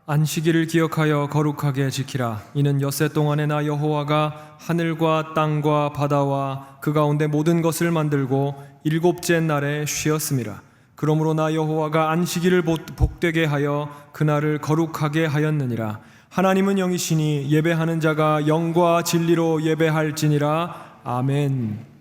안식일을 기억하여 거룩하게 지키라. 이는 엿새 동안에 나 여호와가 하늘과 땅과 바다와 그 가운데 모든 것을 만들고 일곱째 날에 쉬었음이라. 그러므로 나 여호와가 안식일을 복되게 하여 그날을 거룩하게 하였느니라. 하나님은 영이시니 예배하는 자가 영과 진리로 예배할지니라. 아멘.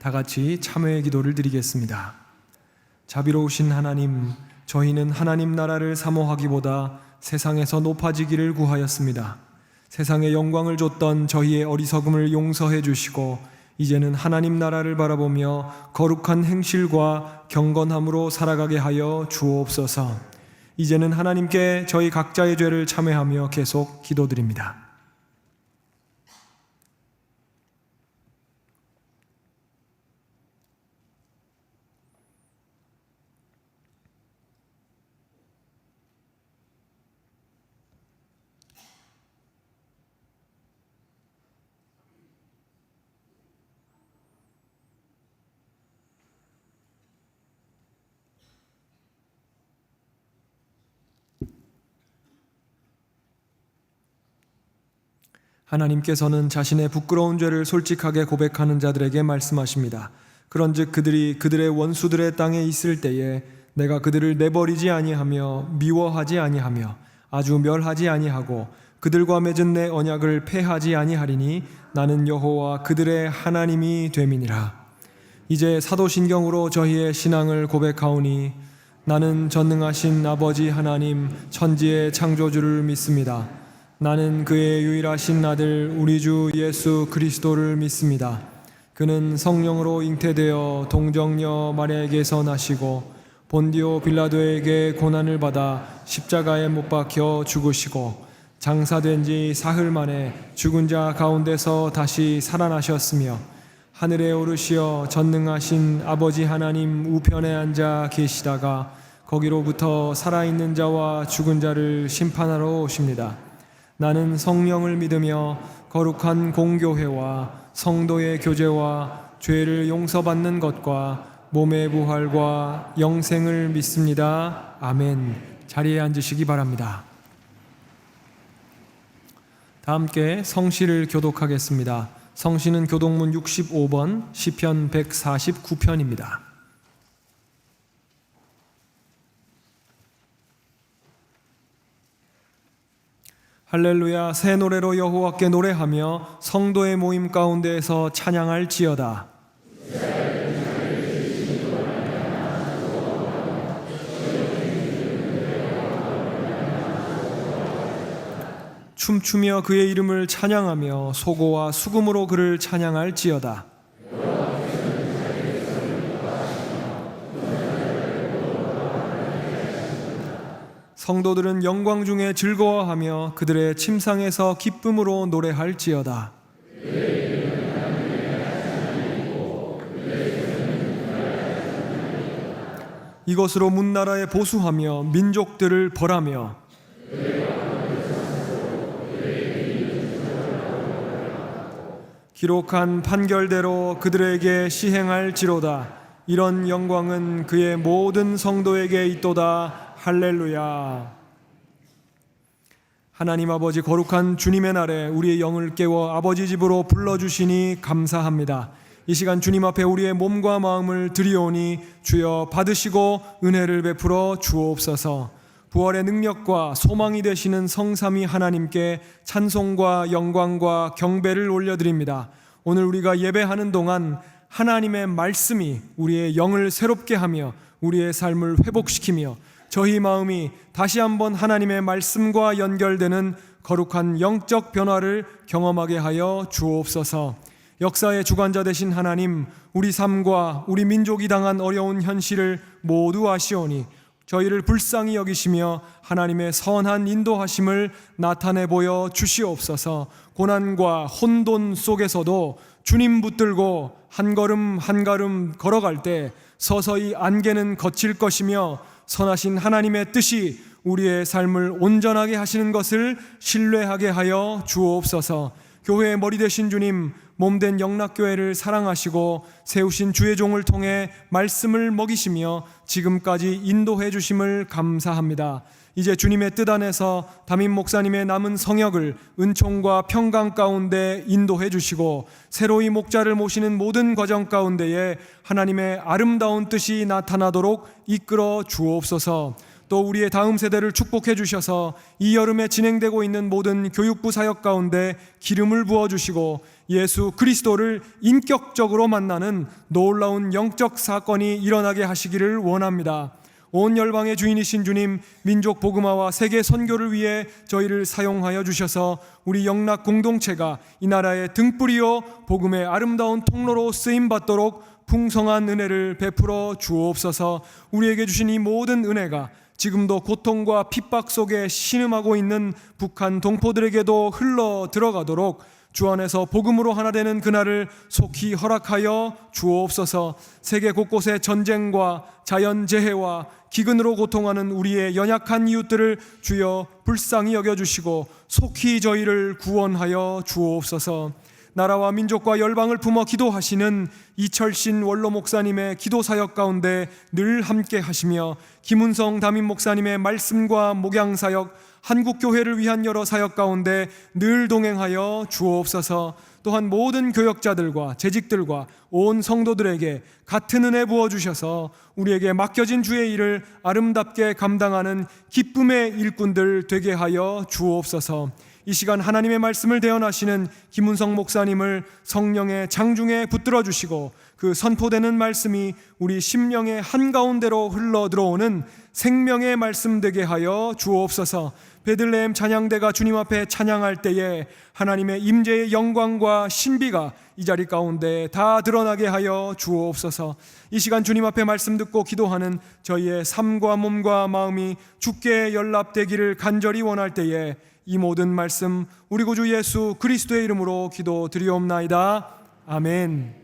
다 같이 참회의 기도를 드리겠습니다. 자비로우신 하나님, 저희는 하나님 나라를 사모하기보다 세상에서 높아지기를 구하였습니다. 세상에 영광을 줬던 저희의 어리석음을 용서해 주시고 이제는 하나님 나라를 바라보며 거룩한 행실과 경건함으로 살아가게 하여 주옵소서. 이제는 하나님께 저희 각자의 죄를 참회하며 계속 기도드립니다. 하나님께서는 자신의 부끄러운 죄를 솔직하게 고백하는 자들에게 말씀하십니다. 그런즉 그들이 그들의 원수들의 땅에 있을 때에 내가 그들을 내버리지 아니하며 미워하지 아니하며 아주 멸하지 아니하고 그들과 맺은 내 언약을 폐하지 아니하리니 나는 여호와 그들의 하나님이 됨이니라. 이제 사도신경으로 저희의 신앙을 고백하오니 나는 전능하신 아버지 하나님 천지의 창조주를 믿습니다. 나는 그의 유일하신 아들 우리 주 예수 그리스도를 믿습니다. 그는 성령으로 잉태되어 동정녀 마리아에게서 나시고 본디오 빌라도에게 고난을 받아 십자가에 못 박혀 죽으시고 장사된 지 사흘 만에 죽은 자 가운데서 다시 살아나셨으며 하늘에 오르시어 전능하신 아버지 하나님 우편에 앉아 계시다가 거기로부터 살아있는 자와 죽은 자를 심판하러 오십니다. 나는 성령을 믿으며 거룩한 공교회와 성도의 교제와 죄를 용서받는 것과 몸의 부활과 영생을 믿습니다. 아멘. 자리에 앉으시기 바랍니다. 다 함께 성시를 교독하겠습니다. 성시는 교독문 65번, 시편 149편입니다. 할렐루야, 새 노래로 여호와께 노래하며 성도의 모임 가운데에서 찬양할지어다. 춤추며 그의 이름을 찬양하며 소고와 수금으로 그를 찬양할지어다. 성도들은 영광 중에 즐거워하며 그들의 침상에서 기쁨으로 노래할지어다. 이것으로 문나라에 보수하며 민족들을 벌하며 기록한 판결대로 그들에게 시행할지로다. 이런 영광은 그의 모든 성도에게 있도다. 할렐루야. 하나님 아버지, 거룩한 주님의 날에 우리의 영을 깨워 아버지 집으로 불러주시니 감사합니다. 이 시간 주님 앞에 우리의 몸과 마음을 드리오니 주여 받으시고 은혜를 베풀어 주옵소서. 부활의 능력과 소망이 되시는 성삼위 하나님께 찬송과 영광과 경배를 올려드립니다. 오늘 우리가 예배하는 동안 하나님의 말씀이 우리의 영을 새롭게 하며 우리의 삶을 회복시키며 저희 마음이 다시 한번 하나님의 말씀과 연결되는 거룩한 영적 변화를 경험하게 하여 주옵소서. 역사의 주관자 되신 하나님, 우리 삶과 우리 민족이 당한 어려운 현실을 모두 아시오니 저희를 불쌍히 여기시며 하나님의 선한 인도하심을 나타내 보여 주시옵소서. 고난과 혼돈 속에서도 주님 붙들고 한 걸음 한 걸음 걸어갈 때 서서히 안개는 거칠 것이며 선하신 하나님의 뜻이 우리의 삶을 온전하게 하시는 것을 신뢰하게 하여 주옵소서. 교회의 머리 되신 주님, 몸된 영락교회를 사랑하시고 세우신 주의 종을 통해 말씀을 먹이시며 지금까지 인도해 주심을 감사합니다. 이제 주님의 뜻 안에서 담임 목사님의 남은 성역을 은총과 평강 가운데 인도해 주시고 새로이 목자를 모시는 모든 과정 가운데에 하나님의 아름다운 뜻이 나타나도록 이끌어 주옵소서. 또 우리의 다음 세대를 축복해 주셔서 이 여름에 진행되고 있는 모든 교육부 사역 가운데 기름을 부어주시고 예수 그리스도를 인격적으로 만나는 놀라운 영적 사건이 일어나게 하시기를 원합니다. 온 열방의 주인이신 주님, 민족 복음화와 세계 선교를 위해 저희를 사용하여 주셔서 우리 영락 공동체가 이 나라의 등불이요 복음의 아름다운 통로로 쓰임받도록 풍성한 은혜를 베풀어 주옵소서. 우리에게 주신 이 모든 은혜가 지금도 고통과 핍박 속에 신음하고 있는 북한 동포들에게도 흘러 들어가도록 주 안에서 복음으로 하나 되는 그날을 속히 허락하여 주옵소서. 세계 곳곳의 전쟁과 자연재해와 기근으로 고통하는 우리의 연약한 이웃들을 주여 불쌍히 여겨주시고 속히 저희를 구원하여 주옵소서. 나라와 민족과 열방을 품어 기도하시는 이철신 원로 목사님의 기도 사역 가운데 늘 함께 하시며 김은성 담임 목사님의 말씀과 목양 사역, 한국 교회를 위한 여러 사역 가운데 늘 동행하여 주옵소서. 또한 모든 교역자들과 재직들과 온 성도들에게 같은 은혜 부어주셔서 우리에게 맡겨진 주의 일을 아름답게 감당하는 기쁨의 일꾼들 되게 하여 주옵소서. 이 시간 하나님의 말씀을 대언하시는 김은성 목사님을 성령의 장중에 붙들어 주시고 그 선포되는 말씀이 우리 심령의 한가운데로 흘러 들어오는 생명의 말씀 되게 하여 주옵소서. 베들레헴 찬양대가 주님 앞에 찬양할 때에 하나님의 임재의 영광과 신비가 이 자리 가운데 다 드러나게 하여 주옵소서. 이 시간 주님 앞에 말씀 듣고 기도하는 저희의 삶과 몸과 마음이 주께 연락되기를 간절히 원할 때에 이 모든 말씀 우리 구주 예수 그리스도의 이름으로 기도드리옵나이다. 아멘.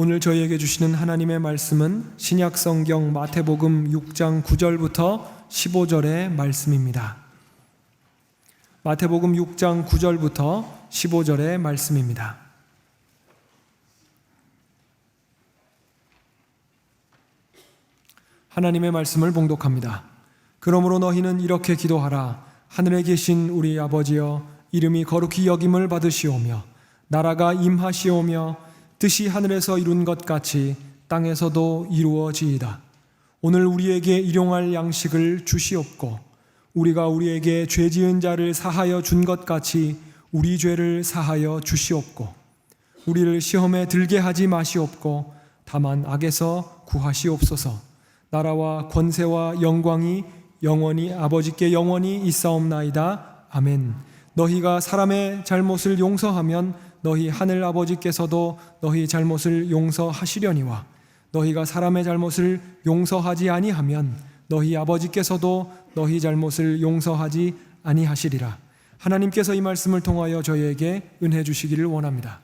오늘 저희에게 주시는 하나님의 말씀은 신약성경 마태복음 6장 9절부터 15절의 말씀입니다. 마태복음 6장 9절부터 15절의 말씀입니다. 하나님의 말씀을 봉독합니다. 그러므로 너희는 이렇게 기도하라. 하늘에 계신 우리 아버지여, 이름이 거룩히 여김을 받으시오며 나라가 임하시오며 뜻이 하늘에서 이룬 것 같이 땅에서도 이루어지이다. 오늘 우리에게 일용할 양식을 주시옵고 우리가 우리에게 죄 지은 자를 사하여 준 것 같이 우리 죄를 사하여 주시옵고 우리를 시험에 들게 하지 마시옵고 다만 악에서 구하시옵소서. 나라와 권세와 영광이 영원히 아버지께 영원히 있사옵나이다. 아멘. 너희가 사람의 잘못을 용서하면 너희 하늘 아버지께서도 너희 잘못을 용서하시려니와 너희가 사람의 잘못을 용서하지 아니하면 너희 아버지께서도 너희 잘못을 용서하지 아니하시리라. 하나님께서 이 말씀을 통하여 저희에게 은혜 주시기를 원합니다.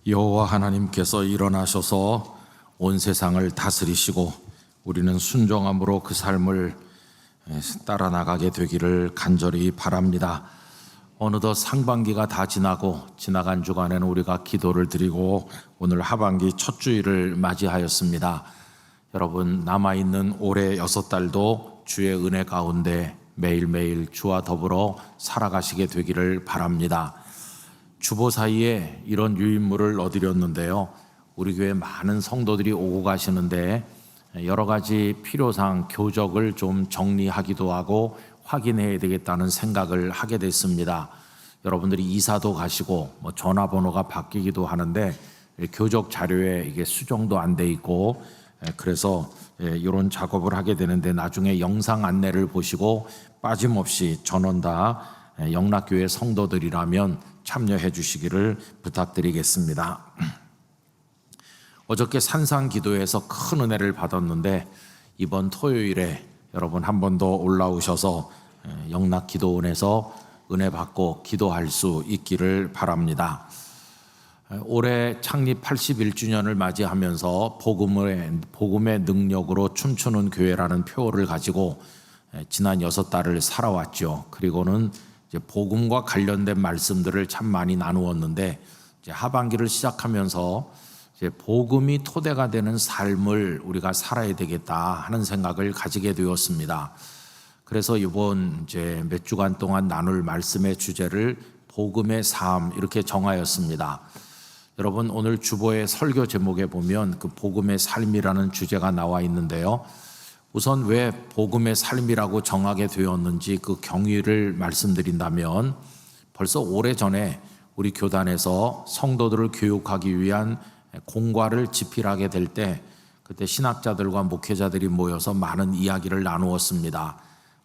여호와 하나님께서 일어나셔서 온 세상을 다스리시고 우리는 순종함으로 그 삶을 따라 나가게 되기를 간절히 바랍니다. 어느덧 상반기가 다 지나고 지나간 주간에는 우리가 기도를 드리고 오늘 하반기 첫 주일을 맞이하였습니다. 여러분, 남아있는 올해 6달도 주의 은혜 가운데 매일매일 주와 더불어 살아가시게 되기를 바랍니다. 주보 사이에 이런 유인물을 얻으렸는데요, 우리 교회 많은 성도들이 오고 가시는데 여러 가지 필요상 교적을 좀 정리하기도 하고 확인해야 되겠다는 생각을 하게 됐습니다. 여러분들이 이사도 가시고 전화번호가 바뀌기도 하는데 교적 자료에 이게 수정도 안 돼 있고, 그래서 이런 작업을 하게 되는데 나중에 영상 안내를 보시고 빠짐없이 전원 다 영락교회 성도들이라면 참여해 주시기를 부탁드리겠습니다. 어저께 산상 기도에서 큰 은혜를 받았는데 이번 토요일에 여러분 한 번 더 올라오셔서 영락 기도원에서 은혜 받고 기도할 수 있기를 바랍니다. 올해 창립 81주년을 맞이하면서 복음의 능력으로 춤추는 교회라는 표어를 가지고 지난 6달을 살아왔죠. 그리고는 이제 복음과 관련된 말씀들을 참 많이 나누었는데 이제 하반기를 시작하면서 이제 복음이 토대가 되는 삶을 우리가 살아야 되겠다 하는 생각을 가지게 되었습니다. 그래서 이번 이제 몇 주간 동안 나눌 말씀의 주제를 복음의 삶 이렇게 정하였습니다. 여러분, 오늘 주보의 설교 제목에 보면 그 복음의 삶이라는 주제가 나와 있는데요, 우선 왜 복음의 삶이라고 정하게 되었는지 그 경위를 말씀드린다면, 벌써 오래전에 우리 교단에서 성도들을 교육하기 위한 공과를 집필하게 될 때 그때 신학자들과 목회자들이 모여서 많은 이야기를 나누었습니다.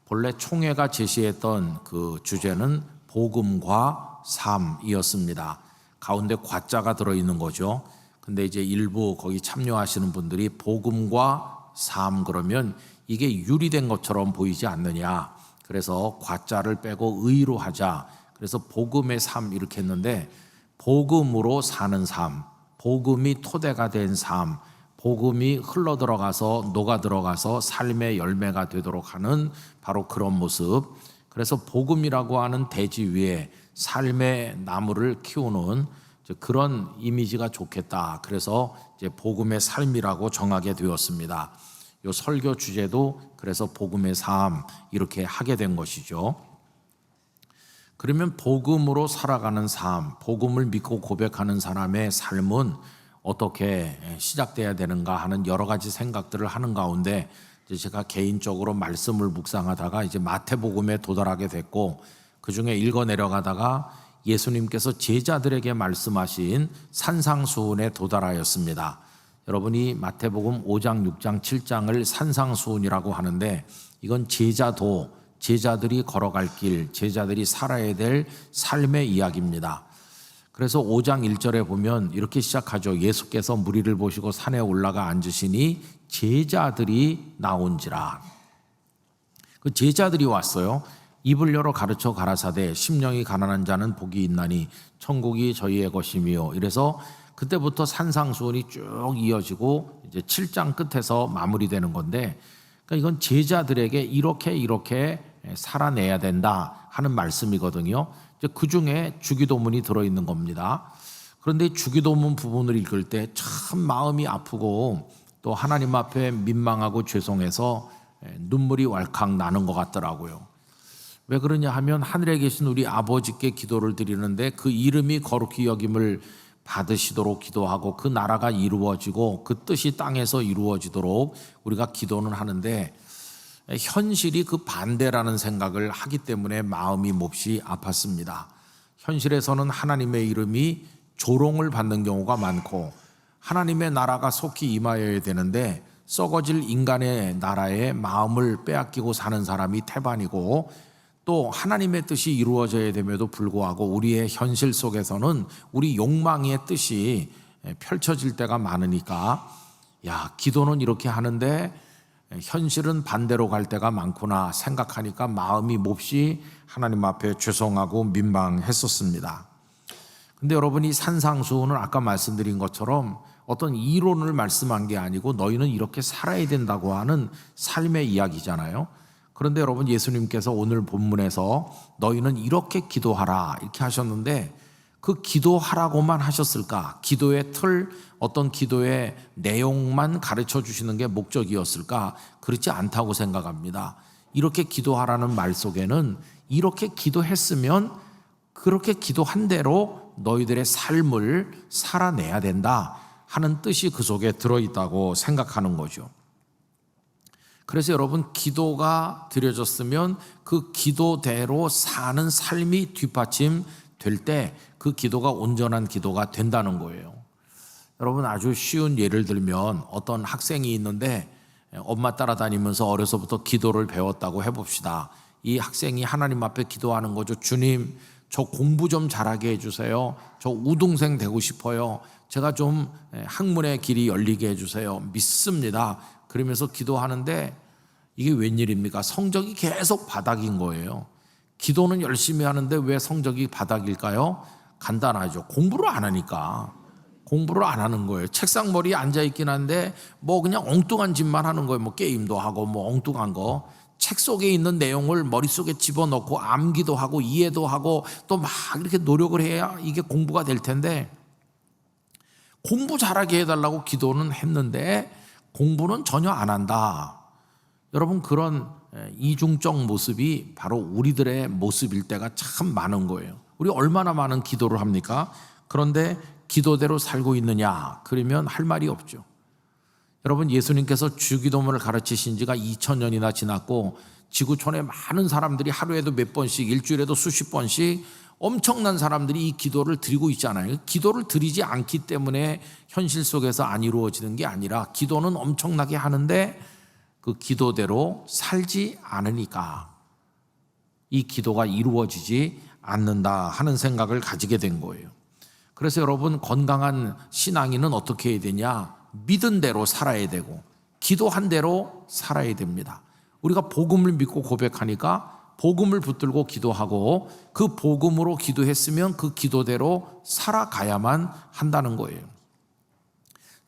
본래 총회가 제시했던 그 주제는 복음과 삶이었습니다. 가운데 과자가 들어있는 거죠. 근데 이제 일부 거기 참여하시는 분들이 복음과 삶 그러면 이게 유리된 것처럼 보이지 않느냐, 그래서 과자를 빼고 의로 하자, 그래서 복음의 삶 이렇게 했는데, 복음으로 사는 삶, 복음이 토대가 된 삶, 복음이 흘러들어가서 녹아들어가서 삶의 열매가 되도록 하는 바로 그런 모습. 그래서 복음이라고 하는 대지 위에 삶의 나무를 키우는 그런 이미지가 좋겠다. 그래서 이제 복음의 삶이라고 정하게 되었습니다. 이 설교 주제도 그래서 복음의 삶 이렇게 하게 된 것이죠. 그러면 복음으로 살아가는 삶, 복음을 믿고 고백하는 사람의 삶은 어떻게 시작돼야 되는가 하는 여러 가지 생각들을 하는 가운데 이제 제가 개인적으로 말씀을 묵상하다가 이제 마태복음에 도달하게 됐고, 그 중에 읽어 내려가다가 예수님께서 제자들에게 말씀하신 산상수훈에 도달하였습니다. 여러분이 마태복음 5장, 6장, 7장을 산상수훈이라고 하는데, 이건 제자들이 걸어갈 길, 제자들이 살아야 될 삶의 이야기입니다. 그래서 5장 1절에 보면 이렇게 시작하죠. 예수께서 무리를 보시고 산에 올라가 앉으시니 제자들이 나온지라. 그 제자들이 왔어요. 입을 열어 가르쳐 가라사대 심령이 가난한 자는 복이 있나니 천국이 저희의 것이며, 이래서 그때부터 산상수훈이 쭉 이어지고 이제 7장 끝에서 마무리되는 건데, 그러니까 이건 제자들에게 이렇게 살아내야 된다 하는 말씀이거든요. 그 중에 주기도문이 들어있는 겁니다. 그런데 주기도문 부분을 읽을 때 참 마음이 아프고 또 하나님 앞에 민망하고 죄송해서 눈물이 왈칵 나는 것 같더라고요. 왜 그러냐 하면 하늘에 계신 우리 아버지께 기도를 드리는데 그 이름이 거룩히 여김을 받으시도록 기도하고 그 나라가 이루어지고 그 뜻이 땅에서 이루어지도록 우리가 기도는 하는데, 현실이 그 반대라는 생각을 하기 때문에 마음이 몹시 아팠습니다. 현실에서는 하나님의 이름이 조롱을 받는 경우가 많고 하나님의 나라가 속히 임하여야 되는데 썩어질 인간의 나라에 마음을 빼앗기고 사는 사람이 태반이고, 또 하나님의 뜻이 이루어져야 됨에도 불구하고 우리의 현실 속에서는 우리 욕망의 뜻이 펼쳐질 때가 많으니까, 기도는 이렇게 하는데 현실은 반대로 갈 때가 많구나 생각하니까 마음이 몹시 하나님 앞에 죄송하고 민망했었습니다. 근데 여러분이 산상수훈은 아까 말씀드린 것처럼 어떤 이론을 말씀한 게 아니고 너희는 이렇게 살아야 된다고 하는 삶의 이야기잖아요. 그런데 여러분, 예수님께서 오늘 본문에서 너희는 이렇게 기도하라 이렇게 하셨는데, 그 기도하라고만 하셨을까? 기도의 틀, 어떤 기도의 내용만 가르쳐 주시는 게 목적이었을까? 그렇지 않다고 생각합니다. 이렇게 기도하라는 말 속에는 이렇게 기도했으면 그렇게 기도한 대로 너희들의 삶을 살아내야 된다 하는 뜻이 그 속에 들어있다고 생각하는 거죠. 그래서 여러분, 기도가 드려졌으면 그 기도대로 사는 삶이 뒷받침될 때 그 기도가 온전한 기도가 된다는 거예요. 여러분, 아주 쉬운 예를 들면 어떤 학생이 있는데 엄마 따라다니면서 어려서부터 기도를 배웠다고 해봅시다. 이 학생이 하나님 앞에 기도하는 거죠. 주님, 저 공부 좀 잘하게 해주세요. 저 우등생 되고 싶어요. 제가 좀 학문의 길이 열리게 해주세요. 믿습니다. 그러면서 기도하는데 이게 웬일입니까? 성적이 계속 바닥인 거예요. 기도는 열심히 하는데 왜 성적이 바닥일까요? 간단하죠. 공부를 안 하니까. 공부를 안 하는 거예요. 책상 머리에 앉아있긴 한데 뭐 그냥 엉뚱한 짓만 하는 거예요. 뭐 게임도 하고 뭐 엉뚱한 거. 책 속에 있는 내용을 머릿속에 집어넣고 암기도 하고 이해도 하고 또 막 이렇게 노력을 해야 이게 공부가 될 텐데, 공부 잘하게 해달라고 기도는 했는데 공부는 전혀 안 한다. 여러분, 그런 이중적 모습이 바로 우리들의 모습일 때가 참 많은 거예요. 우리 얼마나 많은 기도를 합니까? 그런데 기도대로 살고 있느냐? 그러면 할 말이 없죠. 여러분, 예수님께서 주기도문을 가르치신 지가 2000년이나 지났고 지구촌에 많은 사람들이 하루에도 몇 번씩, 일주일에도 수십 번씩 엄청난 사람들이 이 기도를 드리고 있잖아요. 기도를 드리지 않기 때문에 현실 속에서 안 이루어지는 게 아니라 기도는 엄청나게 하는데 그 기도대로 살지 않으니까 이 기도가 이루어지지 않는다 하는 생각을 가지게 된 거예요. 그래서 여러분, 건강한 신앙인은 어떻게 해야 되냐? 믿은 대로 살아야 되고 기도한 대로 살아야 됩니다. 우리가 복음을 믿고 고백하니까 복음을 붙들고 기도하고 그 복음으로 기도했으면 그 기도대로 살아가야만 한다는 거예요.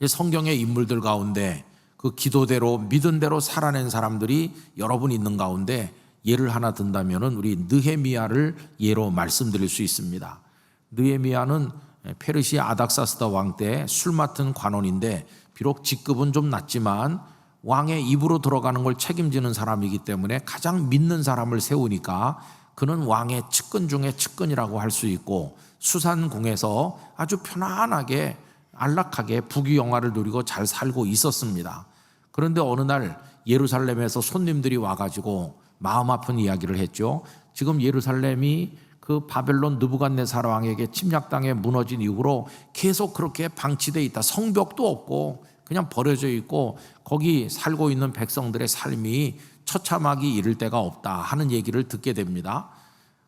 성경의 인물들 가운데 그 기도대로 믿은 대로 살아낸 사람들이 여러분 있는 가운데 예를 하나 든다면 우리 느헤미야를 예로 말씀드릴 수 있습니다. 느헤미야는 페르시아 아닥사스다 왕 때 술 맡은 관원인데 비록 직급은 좀 낮지만 왕의 입으로 들어가는 걸 책임지는 사람이기 때문에 가장 믿는 사람을 세우니까 그는 왕의 측근 중에 측근이라고 할 수 있고 수산궁에서 아주 편안하게 안락하게 부귀영화를 누리고 잘 살고 있었습니다. 그런데 어느 날 예루살렘에서 손님들이 와가지고 마음 아픈 이야기를 했죠. 지금 예루살렘이 그 바벨론 느부갓네살 왕에게 침략당해 무너진 이후로 계속 그렇게 방치되어 있다. 성벽도 없고 그냥 버려져 있고 거기 살고 있는 백성들의 삶이 처참하기 이를 데가 없다 하는 얘기를 듣게 됩니다.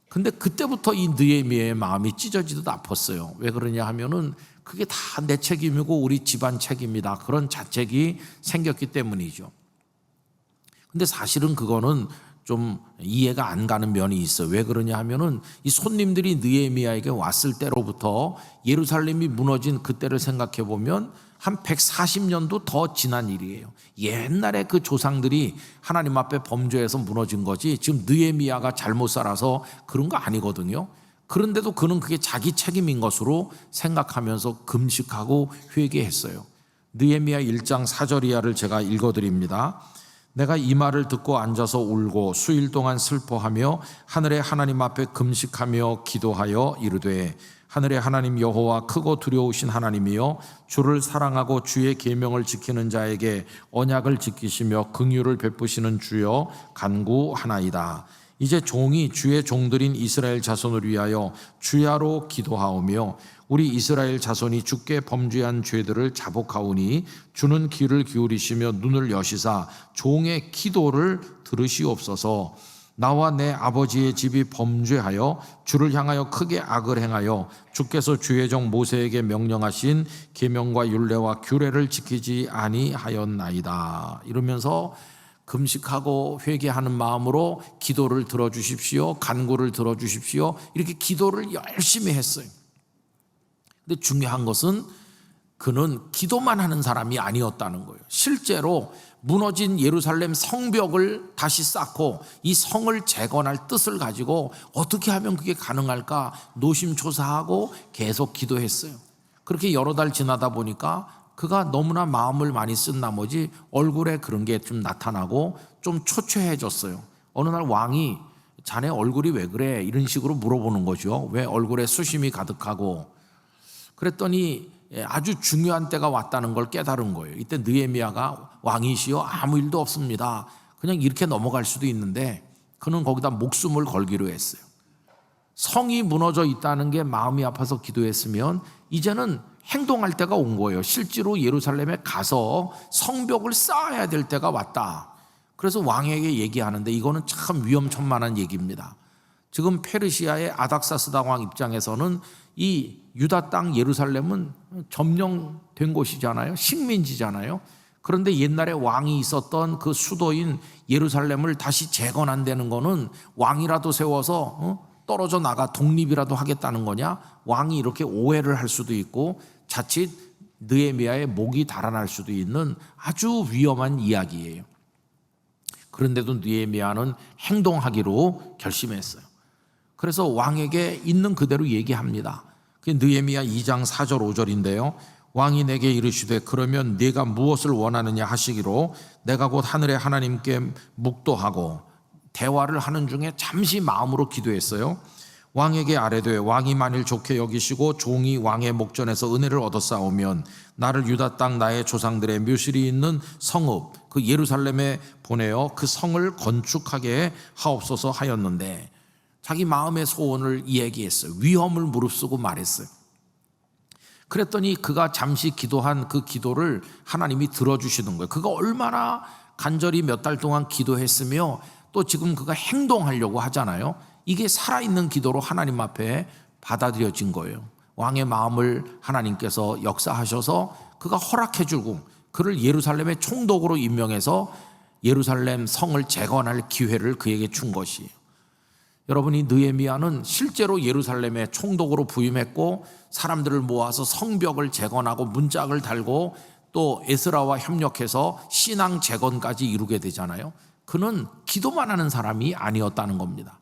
근데 그때부터 이 느헤미야의 마음이 찢어지듯 아팠어요. 왜 그러냐 하면은 그게 다 내 책임이고 우리 집안 책임이다. 그런 자책이 생겼기 때문이죠. 근데 사실은 그거는 좀 이해가 안 가는 면이 있어요. 왜 그러냐 하면은 이 손님들이 느헤미야에게 왔을 때로부터 예루살렘이 무너진 그때를 생각해 보면 한 140년도 더 지난 일이에요. 옛날에 그 조상들이 하나님 앞에 범죄해서 무너진 거지 지금 느헤미야가 잘못 살아서 그런 거 아니거든요. 그런데도 그는 그게 자기 책임인 것으로 생각하면서 금식하고 회개했어요. 느헤미야 1장 4절 이하를 제가 읽어드립니다. 내가 이 말을 듣고 앉아서 울고 수일 동안 슬퍼하며 하늘의 하나님 앞에 금식하며 기도하여 이르되 하늘의 하나님 여호와 크고 두려우신 하나님이여 주를 사랑하고 주의 계명을 지키는 자에게 언약을 지키시며 긍휼을 베푸시는 주여 간구하나이다. 이제 종이 주의 종들인 이스라엘 자손을 위하여 주야로 기도하오며 우리 이스라엘 자손이 주께 범죄한 죄들을 자복하오니 주는 귀를 기울이시며 눈을 여시사 종의 기도를 들으시옵소서. 나와 내 아버지의 집이 범죄하여 주를 향하여 크게 악을 행하여 주께서 주의 종 모세에게 명령하신 계명과 율례와 규례를 지키지 아니하였나이다. 이러면서 금식하고 회개하는 마음으로 기도를 들어주십시오. 간구를 들어주십시오. 이렇게 기도를 열심히 했어요. 근데 중요한 것은 그는 기도만 하는 사람이 아니었다는 거예요. 실제로 무너진 예루살렘 성벽을 다시 쌓고 이 성을 재건할 뜻을 가지고 어떻게 하면 그게 가능할까 노심초사하고 계속 기도했어요. 그렇게 여러 달 지나다 보니까 그가 너무나 마음을 많이 쓴 나머지 얼굴에 그런 게 좀 나타나고 좀 초췌해졌어요. 어느 날 왕이 자네 얼굴이 왜 그래? 이런 식으로 물어보는 거죠. 왜 얼굴에 수심이 가득하고. 그랬더니 아주 중요한 때가 왔다는 걸 깨달은 거예요. 이때 느헤미야가 왕이시여 아무 일도 없습니다. 그냥 이렇게 넘어갈 수도 있는데 그는 거기다 목숨을 걸기로 했어요. 성이 무너져 있다는 게 마음이 아파서 기도했으면 이제는 행동할 때가 온 거예요. 실제로 예루살렘에 가서 성벽을 쌓아야 될 때가 왔다. 그래서 왕에게 얘기하는데 이거는 참 위험천만한 얘기입니다. 지금 페르시아의 아닥사스다 왕 입장에서는 이 유다 땅 예루살렘은 점령된 곳이잖아요. 식민지잖아요. 그런데 옛날에 왕이 있었던 그 수도인 예루살렘을 다시 재건한다는 거는 왕이라도 세워서 떨어져 나가 독립이라도 하겠다는 거냐? 왕이 이렇게 오해를 할 수도 있고 자칫 느헤미야의 목이 달아날 수도 있는 아주 위험한 이야기예요. 그런데도 느헤미야는 행동하기로 결심했어요. 그래서 왕에게 있는 그대로 얘기합니다. 느헤미야 2장 4절 5절인데요. 왕이 내게 이르시되 그러면 네가 무엇을 원하느냐 하시기로 내가 곧 하늘의 하나님께 묵도하고 대화를 하는 중에 잠시 마음으로 기도했어요. 왕에게 아뢰되 왕이 만일 좋게 여기시고 종이 왕의 목전에서 은혜를 얻었사오면 나를 유다 땅 나의 조상들의 묘실이 있는 성읍 그 예루살렘에 보내어 그 성을 건축하게 하옵소서 하였는데 자기 마음의 소원을 이야기했어요. 위험을 무릅쓰고 말했어요. 그랬더니 그가 잠시 기도한 그 기도를 하나님이 들어주시는 거예요. 그가 얼마나 간절히 몇 달 동안 기도했으며 또 지금 그가 행동하려고 하잖아요. 이게 살아있는 기도로 하나님 앞에 받아들여진 거예요. 왕의 마음을 하나님께서 역사하셔서 그가 허락해주고 그를 예루살렘의 총독으로 임명해서 예루살렘 성을 재건할 기회를 그에게 준 것이에요. 여러분이 느헤미야는 실제로 예루살렘의 총독으로 부임했고 사람들을 모아서 성벽을 재건하고 문짝을 달고 또 에스라와 협력해서 신앙 재건까지 이루게 되잖아요. 그는 기도만 하는 사람이 아니었다는 겁니다.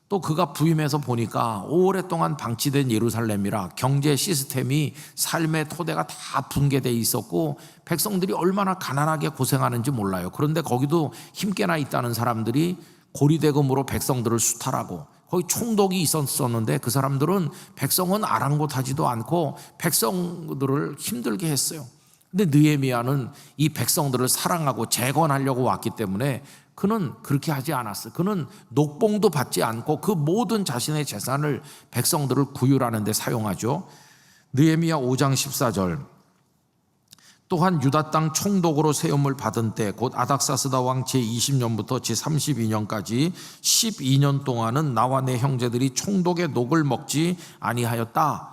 또 그가 부임해서 보니까 오랫동안 방치된 예루살렘이라 경제 시스템이 삶의 토대가 다 붕괴되어 있었고 백성들이 얼마나 가난하게 고생하는지 몰라요. 그런데 거기도 힘께나 있다는 사람들이 고리대금으로 백성들을 수탈하고 거기 총독이 있었는데 그 사람들은 백성은 아랑곳하지도 않고 백성들을 힘들게 했어요. 근데 느헤미야는 이 백성들을 사랑하고 재건하려고 왔기 때문에 그는 그렇게 하지 않았어요. 그는 녹봉도 받지 않고 그 모든 자신의 재산을 백성들을 구휼하는 데 사용하죠. 느헤미야 5장 14절, 또한 유다 땅 총독으로 세움을 받은 때 곧 아닥사스다 왕 제20년부터 제32년까지 12년 동안은 나와 내 형제들이 총독의 녹을 먹지 아니하였다.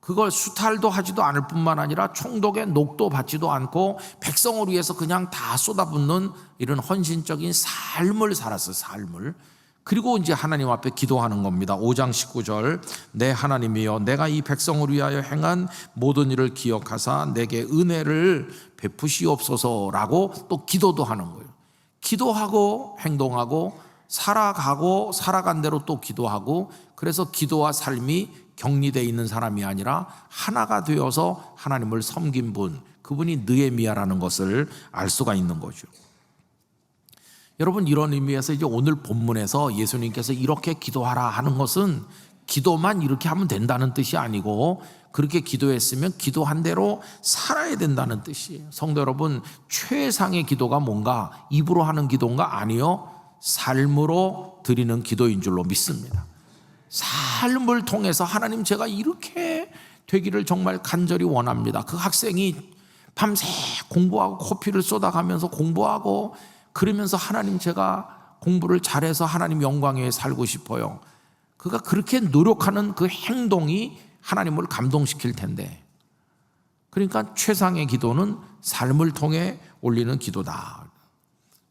그걸 수탈도 하지도 않을 뿐만 아니라 총독의 녹도 받지도 않고 백성을 위해서 그냥 다 쏟아붓는 이런 헌신적인 삶을 살았어요. 삶을. 그리고 이제 하나님 앞에 기도하는 겁니다. 5장 19절, 내 하나님이여 내가 이 백성을 위하여 행한 모든 일을 기억하사 내게 은혜를 베푸시옵소서라고 또 기도도 하는 거예요. 기도하고 행동하고 살아가고 살아간 대로 또 기도하고, 그래서 기도와 삶이 격리되어 있는 사람이 아니라 하나가 되어서 하나님을 섬긴 분, 그분이 느헤미야라는 것을 알 수가 있는 거죠. 여러분, 이런 의미에서 이제 오늘 본문에서 예수님께서 이렇게 기도하라 하는 것은 기도만 이렇게 하면 된다는 뜻이 아니고, 그렇게 기도했으면 기도한 대로 살아야 된다는 뜻이에요. 성도 여러분, 최상의 기도가 뭔가? 입으로 하는 기도인가? 아니요, 삶으로 드리는 기도인 줄로 믿습니다. 삶을 통해서 하나님, 제가 이렇게 되기를 정말 간절히 원합니다. 그 학생이 밤새 공부하고 코피를 쏟아가면서 공부하고 그러면서 하나님, 제가 공부를 잘해서 하나님 영광에 살고 싶어요. 그가 그렇게 노력하는 그 행동이 하나님을 감동시킬 텐데, 그러니까 최상의 기도는 삶을 통해 올리는 기도다.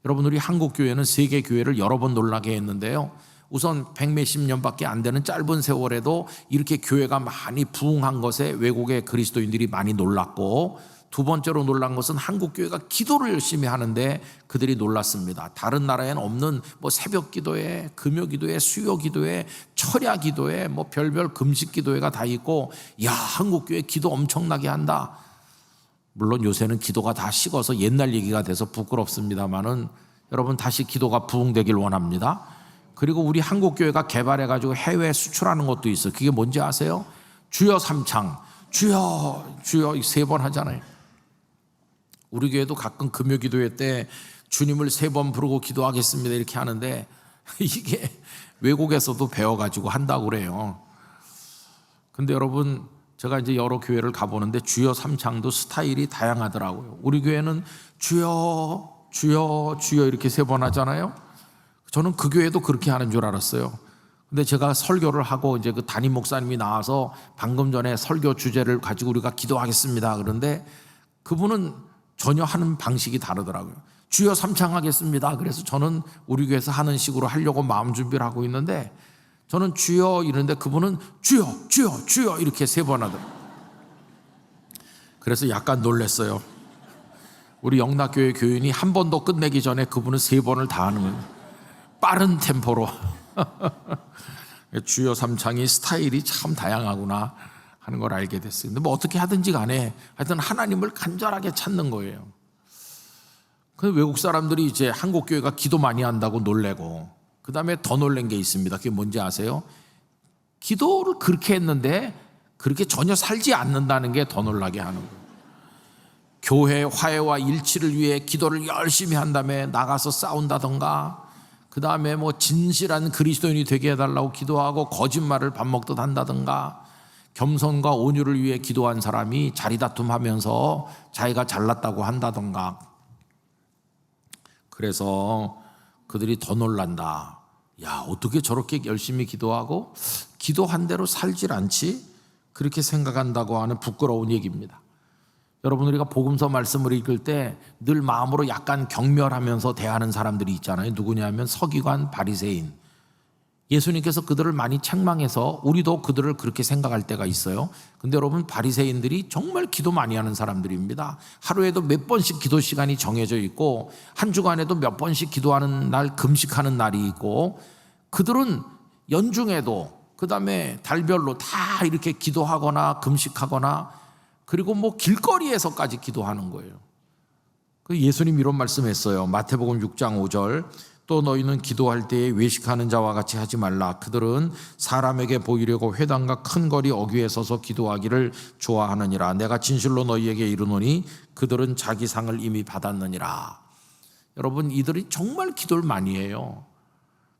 여러분, 우리 한국교회는 세계 교회를 여러 번 놀라게 했는데요, 우선 100몇십 년밖에 안 되는 짧은 세월에도 이렇게 교회가 많이 부흥한 것에 외국의 그리스도인들이 많이 놀랐고, 두 번째로 놀란 것은 한국 교회가 기도를 열심히 하는데 그들이 놀랐습니다. 다른 나라에는 없는 뭐 새벽 기도회, 금요 기도회, 수요 기도회, 철야 기도회, 뭐 별별 금식 기도회가 다 있고, 야, 한국 교회 기도 엄청나게 한다. 물론 요새는 기도가 다 식어서 옛날 얘기가 돼서 부끄럽습니다만은, 여러분, 다시 기도가 부흥되길 원합니다. 그리고 우리 한국 교회가 개발해가지고 해외 수출하는 것도 있어요. 그게 뭔지 아세요? 주여 삼창, 주여 주여 3번 하잖아요. 우리 교회도 가끔 금요 기도회 때 주님을 3번 부르고 기도하겠습니다 이렇게 하는데, 이게 외국에서도 배워가지고 한다고 그래요. 근데 여러분, 제가 이제 여러 교회를 가보는데 주여 삼창도 스타일이 다양하더라고요. 우리 교회는 주여 주여 주여 이렇게 3번 하잖아요. 저는 그 교회도 그렇게 하는 줄 알았어요. 근데 제가 설교를 하고 이제 그 담임 목사님이 나와서 방금 전에 설교 주제를 가지고 우리가 기도하겠습니다, 그런데 그분은 전혀 하는 방식이 다르더라고요. 주여 삼창하겠습니다. 그래서 저는 우리 교회에서 하는 식으로 하려고 마음 준비를 하고 있는데, 저는 주여 이러는데 그분은 주여 주여 주여 이렇게 3번 하더라고요. 그래서 약간 놀랐어요. 우리 영락교회 교인이 한 번도 끝내기 전에 그분은 3번을 다 하는 거예요. 빠른 템포로. 주여 삼창이 스타일이 참 다양하구나 하는 걸 알게 됐어요. 근데 뭐 어떻게 하든지 간에 하여튼 하나님을 간절하게 찾는 거예요. 그 외국 사람들이 이제 한국 교회가 기도 많이 한다고 놀래고, 그 다음에 더 놀란 게 있습니다. 그게 뭔지 아세요? 기도를 그렇게 했는데 그렇게 전혀 살지 않는다는 게 더 놀라게 하는 거예요. 교회 화해와 일치를 위해 기도를 열심히 한 다음에 나가서 싸운다던가, 그 다음에 뭐 진실한 그리스도인이 되게 해달라고 기도하고 거짓말을 밥 먹듯 한다든가, 겸손과 온유를 위해 기도한 사람이 자리다툼하면서 자기가 잘났다고 한다든가. 그래서 그들이 더 놀란다. 야, 어떻게 저렇게 열심히 기도하고 기도한 대로 살질 않지? 그렇게 생각한다고 하는 부끄러운 얘기입니다. 여러분, 우리가 복음서 말씀을 읽을 때 늘 마음으로 약간 경멸하면서 대하는 사람들이 있잖아요. 누구냐면 서기관, 바리새인. 예수님께서 그들을 많이 책망해서 우리도 그들을 그렇게 생각할 때가 있어요. 근데 여러분, 바리새인들이 정말 기도 많이 하는 사람들입니다. 하루에도 몇 번씩 기도 시간이 정해져 있고, 한 주간에도 몇 번씩 기도하는 날, 금식하는 날이 있고, 그들은 연중에도 그 다음에 달별로 다 이렇게 기도하거나 금식하거나, 그리고 뭐 길거리에서까지 기도하는 거예요. 예수님 이런 말씀했어요. 마태복음 6장 5절, 또 너희는 기도할 때에 외식하는 자와 같이 하지 말라. 그들은 사람에게 보이려고 회당과 큰 거리 어귀에 서서 기도하기를 좋아하느니라. 내가 진실로 너희에게 이르노니 그들은 자기 상을 이미 받았느니라. 여러분, 이들이 정말 기도를 많이 해요.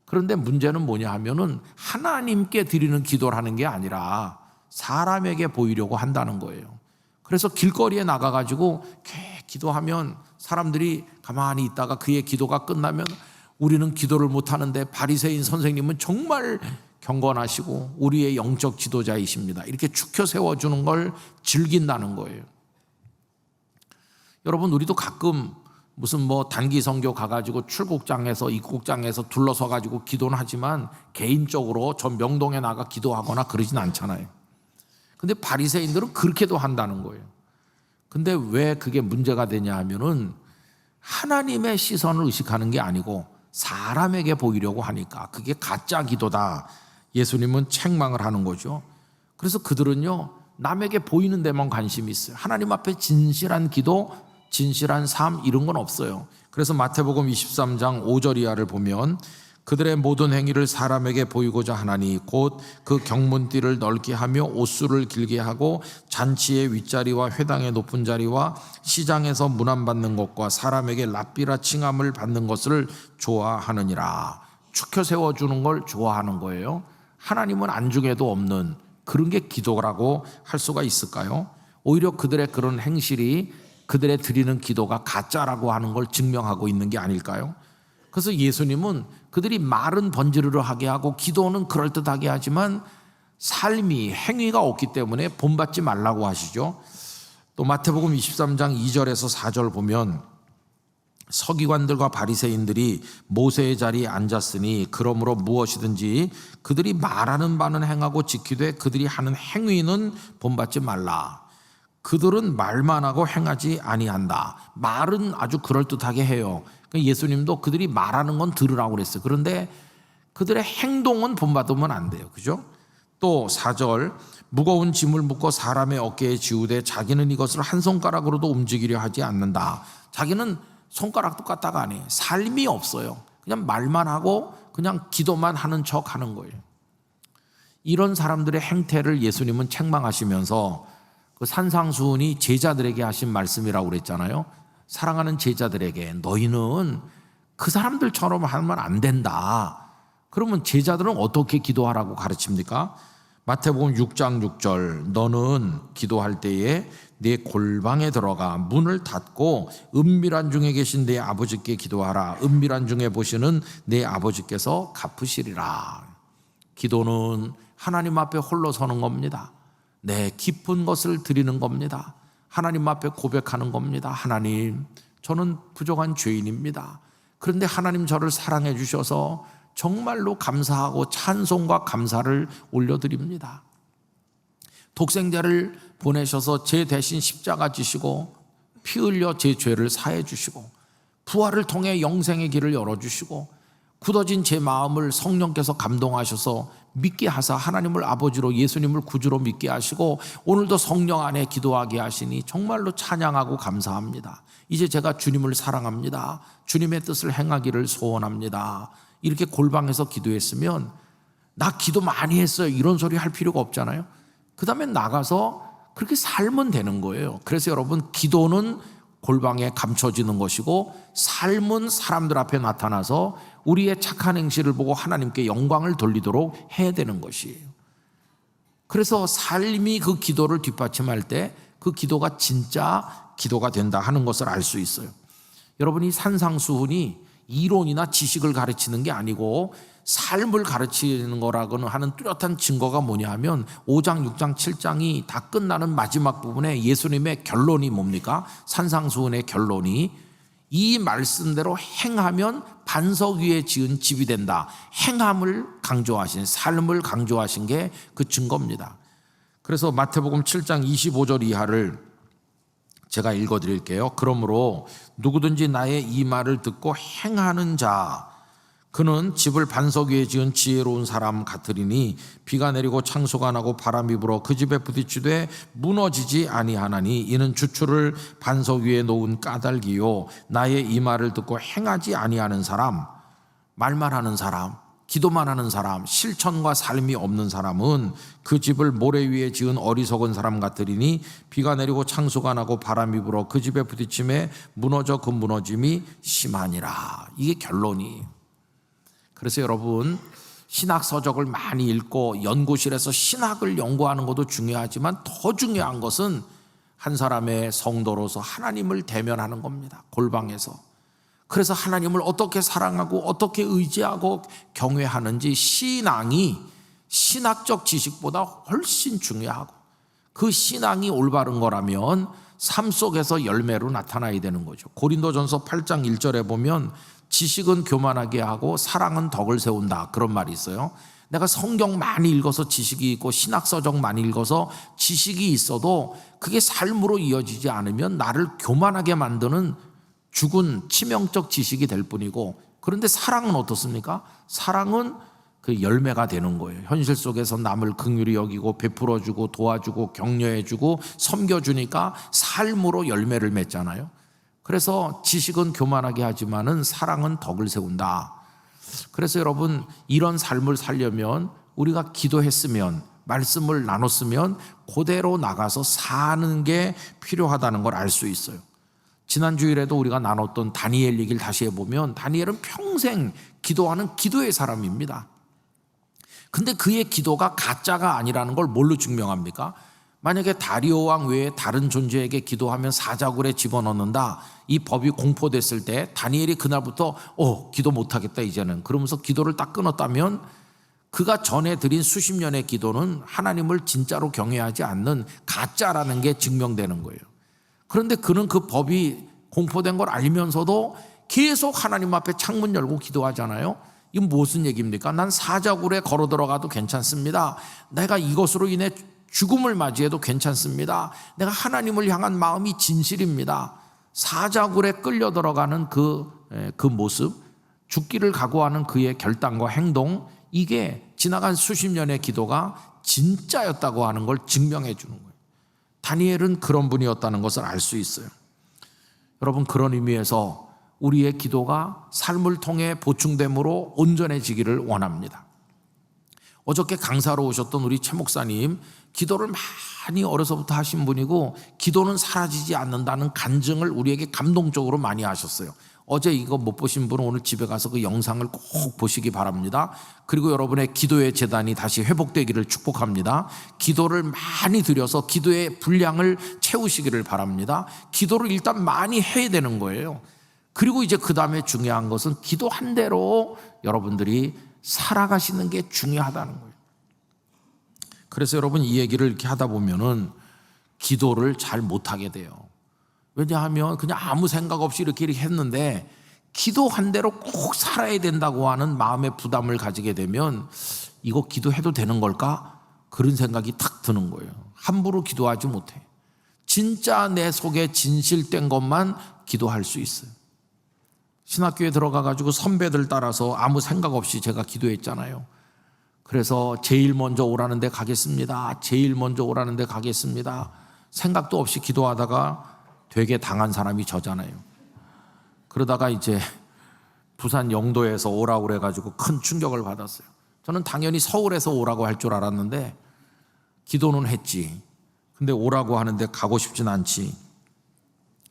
그런데 문제는 뭐냐 하면은 하나님께 드리는 기도를 하는 게 아니라 사람에게 보이려고 한다는 거예요. 그래서 길거리에 나가가지고 기도하면 사람들이 가만히 있다가 그의 기도가 끝나면 우리는 기도를 못하는데 바리새인 선생님은 정말 경건하시고 우리의 영적 지도자이십니다. 이렇게 축혀 세워주는 걸 즐긴다는 거예요. 여러분, 우리도 가끔 무슨 단기 선교 가가지고 출국장에서 입국장에서 둘러서 가지고 기도는 하지만 개인적으로 저 명동에 나가 기도하거나 그러진 않잖아요. 근데 바리새인들은 그렇게도 한다는 거예요. 근데 왜 그게 문제가 되냐 하면은 하나님의 시선을 의식하는 게 아니고 사람에게 보이려고 하니까 그게 가짜 기도다. 예수님은 책망을 하는 거죠. 그래서 그들은요, 남에게 보이는 데만 관심이 있어요. 하나님 앞에 진실한 기도, 진실한 삶 이런 건 없어요. 그래서 마태복음 23장 5절 이하를 보면 그들의 모든 행위를 사람에게 보이고자 하나니 곧 그 경문띠를 넓게 하며 옷수를 길게 하고 잔치의 윗자리와 회당의 높은 자리와 시장에서 문안받는 것과 사람에게 랍비라 칭함을 받는 것을 좋아하느니라. 축혀 세워주는 걸 좋아하는 거예요. 하나님은 안중에도 없는 그런 게 기도라고 할 수가 있을까요? 오히려 그들의 그런 행실이 그들의 드리는 기도가 가짜라고 하는 걸 증명하고 있는 게 아닐까요? 그래서 예수님은 그들이 말은 번지르르 하게 하고 기도는 그럴듯하게 하지만 삶이 행위가 없기 때문에 본받지 말라고 하시죠. 또 마태복음 23장 2절에서 4절 보면 서기관들과 바리새인들이 모세의 자리에 앉았으니 그러므로 무엇이든지 그들이 말하는 바는 행하고 지키되 그들이 하는 행위는 본받지 말라. 그들은 말만 하고 행하지 아니한다. 말은 아주 그럴듯하게 해요. 예수님도 그들이 말하는 건 들으라고 그랬어요. 그런데 그들의 행동은 본받으면 안 돼요. 그죠? 또 4절 무거운 짐을 묶어 사람의 어깨에 지우되 자기는 이것을 한 손가락으로도 움직이려 하지 않는다. 자기는 손가락도 까딱 안 해. 삶이 없어요. 그냥 말만 하고 그냥 기도만 하는 척 하는 거예요. 이런 사람들의 행태를 예수님은 책망하시면서 그 산상수훈이 제자들에게 하신 말씀이라고 그랬잖아요. 사랑하는 제자들에게 너희는 그 사람들처럼 하면 안 된다. 그러면 제자들은 어떻게 기도하라고 가르칩니까? 마태복음 6장 6절 너는 기도할 때에 네 골방에 들어가 문을 닫고 은밀한 중에 계신 네 아버지께 기도하라. 은밀한 중에 보시는 네 아버지께서 갚으시리라. 기도는 하나님 앞에 홀로 서는 겁니다. 네, 깊은 것을 드리는 겁니다. 하나님 앞에 고백하는 겁니다. 하나님, 저는 부족한 죄인입니다. 그런데 하나님 저를 사랑해 주셔서 정말로 감사하고 찬송과 감사를 올려드립니다. 독생자를 보내셔서 제 대신 십자가 지시고 피 흘려 제 죄를 사해 주시고 부활을 통해 영생의 길을 열어주시고 굳어진 제 마음을 성령께서 감동하셔서 믿게 하사 하나님을 아버지로 예수님을 구주로 믿게 하시고 오늘도 성령 안에 기도하게 하시니 정말로 찬양하고 감사합니다. 이제 제가 주님을 사랑합니다. 주님의 뜻을 행하기를 소원합니다. 이렇게 골방에서 기도했으면 나 기도 많이 했어요 이런 소리 할 필요가 없잖아요. 그 다음에 나가서 그렇게 살면 되는 거예요. 그래서 여러분, 기도는 골방에 감춰지는 것이고 삶은 사람들 앞에 나타나서 우리의 착한 행실을 보고 하나님께 영광을 돌리도록 해야 되는 것이에요. 그래서 삶이 그 기도를 뒷받침할 때 그 기도가 진짜 기도가 된다 하는 것을 알 수 있어요. 여러분이 산상수훈이 이론이나 지식을 가르치는 게 아니고 삶을 가르치는 거라고는 하는 뚜렷한 증거가 뭐냐 하면 5장, 6장, 7장이 다 끝나는 마지막 부분에 예수님의 결론이 뭡니까? 산상수훈의 결론이 이 말씀대로 행하면 반석 위에 지은 집이 된다. 행함을 강조하신, 삶을 강조하신 게 그 증거입니다. 그래서 마태복음 7장 25절 이하를 제가 읽어드릴게요. 그러므로 누구든지 나의 이 말을 듣고 행하는 자 그는 집을 반석 위에 지은 지혜로운 사람 같으리니 비가 내리고 창소가 나고 바람이 불어 그 집에 부딪히되 무너지지 아니하나니 이는 주추를 반석 위에 놓은 까닭이요 나의 이 말을 듣고 행하지 아니하는 사람 말만 하는 사람, 기도만 하는 사람, 실천과 삶이 없는 사람은 그 집을 모래 위에 지은 어리석은 사람 같으리니 비가 내리고 창수가 나고 바람이 불어 그 집에 부딪힘에 무너져 그 무너짐이 심하니라. 이게 결론이에요. 그래서 여러분, 신학 서적을 많이 읽고 연구실에서 신학을 연구하는 것도 중요하지만 더 중요한 것은 한 사람의 성도로서 하나님을 대면하는 겁니다. 골방에서. 그래서 하나님을 어떻게 사랑하고 어떻게 의지하고 경외하는지 신앙이 신학적 지식보다 훨씬 중요하고, 그 신앙이 올바른 거라면 삶 속에서 열매로 나타나야 되는 거죠. 고린도전서 8장 1절에 보면 지식은 교만하게 하고 사랑은 덕을 세운다, 그런 말이 있어요. 내가 성경 많이 읽어서 지식이 있고 신학서적 많이 읽어서 지식이 있어도 그게 삶으로 이어지지 않으면 나를 교만하게 만드는 죽은 치명적 지식이 될 뿐이고, 그런데 사랑은 어떻습니까? 사랑은 그 열매가 되는 거예요. 현실 속에서 남을 긍휼히 여기고 베풀어주고 도와주고 격려해주고 섬겨주니까 삶으로 열매를 맺잖아요. 그래서 지식은 교만하게 하지만은 사랑은 덕을 세운다. 그래서 여러분, 이런 삶을 살려면 우리가 기도했으면, 말씀을 나눴으면 그대로 나가서 사는 게 필요하다는 걸 알 수 있어요. 지난 주일에도 우리가 나눴던 다니엘 얘기를 다시 해보면 다니엘은 평생 기도하는 기도의 사람입니다. 근데 그의 기도가 가짜가 아니라는 걸 뭘로 증명합니까? 만약에 다리오 왕 외에 다른 존재에게 기도하면 사자굴에 집어넣는다, 이 법이 공포됐을 때 다니엘이 그날부터 기도 못하겠다 이제는, 그러면서 기도를 딱 끊었다면 그가 전에 드린 수십 년의 기도는 하나님을 진짜로 경외하지 않는 가짜라는 게 증명되는 거예요. 그런데 그는 그 법이 공포된 걸 알면서도 계속 하나님 앞에 창문 열고 기도하잖아요. 이건 무슨 얘기입니까? 난 사자굴에 걸어 들어가도 괜찮습니다. 내가 이것으로 인해 죽음을 맞이해도 괜찮습니다. 내가 하나님을 향한 마음이 진실입니다. 사자굴에 끌려 들어가는 그 모습, 죽기를 각오하는 그의 결단과 행동, 이게 지나간 수십 년의 기도가 진짜였다고 하는 걸 증명해 주는 거예요. 다니엘은 그런 분이었다는 것을 알 수 있어요. 여러분, 그런 의미에서 우리의 기도가 삶을 통해 보충됨으로 온전해지기를 원합니다. 어저께 강사로 오셨던 우리 최 목사님, 기도를 많이 어려서부터 하신 분이고 기도는 사라지지 않는다는 간증을 우리에게 감동적으로 많이 하셨어요. 어제 이거 못 보신 분은 오늘 집에 가서 그 영상을 꼭 보시기 바랍니다. 그리고 여러분의 기도의 재단이 다시 회복되기를 축복합니다. 기도를 많이 드려서 기도의 분량을 채우시기를 바랍니다. 기도를 일단 많이 해야 되는 거예요. 그리고 이제 그 다음에 중요한 것은 기도한 대로 여러분들이 살아가시는 게 중요하다는 거예요. 그래서 여러분, 이 얘기를 이렇게 하다 보면은 기도를 잘 못하게 돼요. 왜냐하면 그냥 아무 생각 없이 이렇게 했는데 기도한 대로 꼭 살아야 된다고 하는 마음의 부담을 가지게 되면 이거 기도해도 되는 걸까? 그런 생각이 탁 드는 거예요. 함부로 기도하지 못해. 진짜 내 속에 진실된 것만 기도할 수 있어요. 신학교에 들어가가지고 선배들 따라서 아무 생각 없이 제가 기도했잖아요. 그래서 제일 먼저 오라는 데 가겠습니다. 제일 먼저 오라는 데 가겠습니다. 생각도 없이 기도하다가 되게 당한 사람이 저잖아요. 그러다가 이제 부산 영도에서 오라고 그래가지고 큰 충격을 받았어요. 저는 당연히 서울에서 오라고 할 줄 알았는데 기도는 했지. 근데 오라고 하는데 가고 싶진 않지.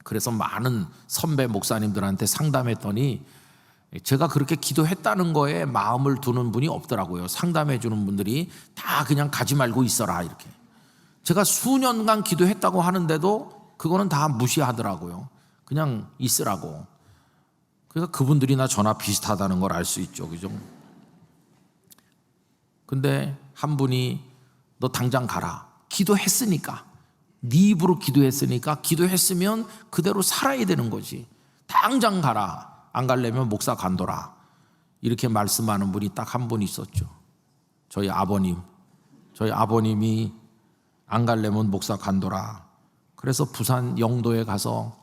그래서 많은 선배 목사님들한테 상담했더니 제가 그렇게 기도했다는 거에 마음을 두는 분이 없더라고요. 상담해 주는 분들이 다 그냥 가지 말고 있어라 이렇게. 제가 수년간 기도했다고 하는데도 그거는 다 무시하더라고요. 그냥 있으라고. 그래서 그분들이나 저나 비슷하다는 걸 알 수 있죠. 그죠? 근데 한 분이 너 당장 가라. 기도했으니까. 네 입으로 기도했으니까 기도했으면 그대로 살아야 되는 거지. 당장 가라. 안 가려면 목사 간도라. 이렇게 말씀하는 분이 딱 한 분 있었죠. 저희 아버님. 저희 아버님이 안 가려면 목사 간도라. 그래서 부산 영도에 가서